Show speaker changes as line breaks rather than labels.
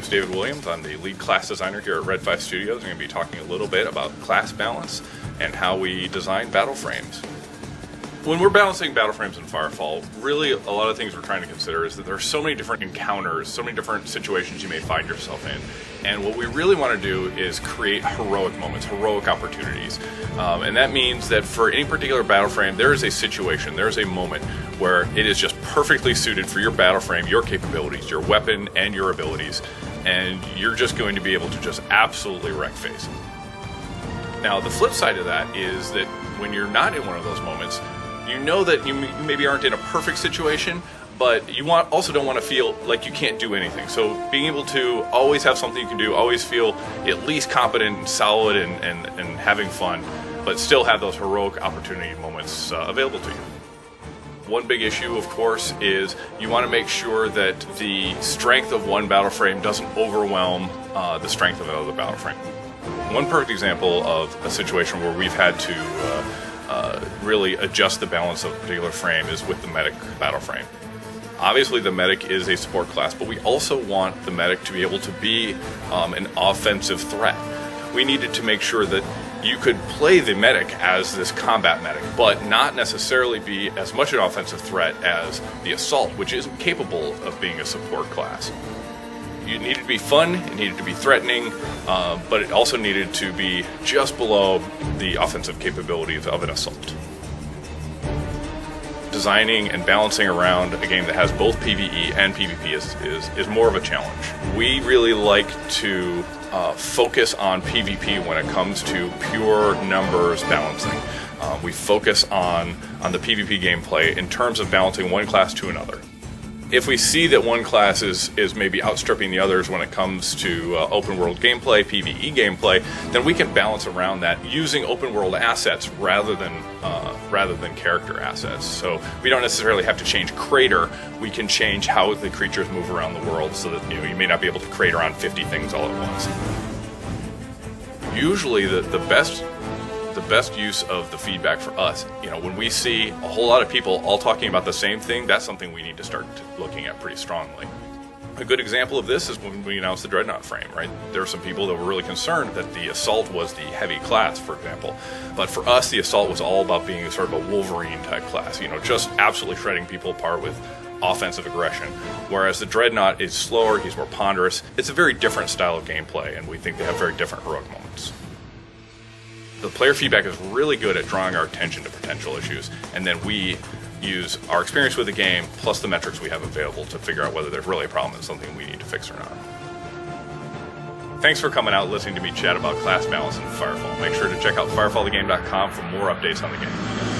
name's David Williams. I'm the lead class designer here at Red 5 Studios. I'm going to be talking a little bit about class balance and how we design battle frames. When we're balancing battle frames in Firefall, really a lot of things we're trying to consider is that there are so many different encounters, so many different situations you may find yourself in. And what we really want to do is create heroic moments, heroic opportunities. And that means that for any particular battle frame, there is a situation, there is a moment where it is just perfectly suited for your battle frame, your capabilities, your weapon, and your abilities. And you're just going to be able to just absolutely wreck face. Now, the flip side of that is that when you're not in one of those moments, you know that you maybe aren't in a perfect situation, but you also don't want to feel like you can't do anything. So being able to always have something you can do, always feel at least competent and solid and having fun, but still have those heroic opportunity moments available to you. One big issue, of course, is you want to make sure that the strength of one battle frame doesn't overwhelm the strength of another battle frame. One perfect example of a situation where we've had to really adjust the balance of a particular frame is with the medic battle frame. Obviously the medic is a support class, but we also want the medic to be able to be an offensive threat. We needed to make sure that you could play the medic as this combat medic, but not necessarily be as much an offensive threat as the assault, which isn't capable of being a support class. It needed to be fun, it needed to be threatening, but it also needed to be just below the offensive capabilities of an assault. Designing and balancing around a game that has both PvE and PvP is more of a challenge. We really like to focus on PvP when it comes to pure numbers balancing. We focus on the PvP gameplay in terms of balancing one class to another. If we see that one class is maybe outstripping the others when it comes to open world gameplay, PvE gameplay, then we can balance around that using open world assets rather than character assets. So we don't necessarily have to change crater. We can change how the creatures move around the world so that you may not be able to crater on 50 things all at once. Usually the best use of the feedback for us, when we see a whole lot of people all talking about the same thing, that's something we need to start looking at pretty strongly. A good example of this is when we announced the Dreadnought frame, right? There were some people that were really concerned that the Assault was the heavy class, for example. But for us, the Assault was all about being sort of a Wolverine type class, just absolutely shredding people apart with offensive aggression. Whereas the Dreadnought is slower, he's more ponderous. It's a very different style of gameplay, and we think they have very different heroic moments. The player feedback is really good at drawing our attention to potential issues, and then we use our experience with the game plus the metrics we have available to figure out whether there's really a problem and something we need to fix or not. Thanks for coming out and listening to me chat about class balance in Firefall. Make sure to check out firefallthegame.com for more updates on the game.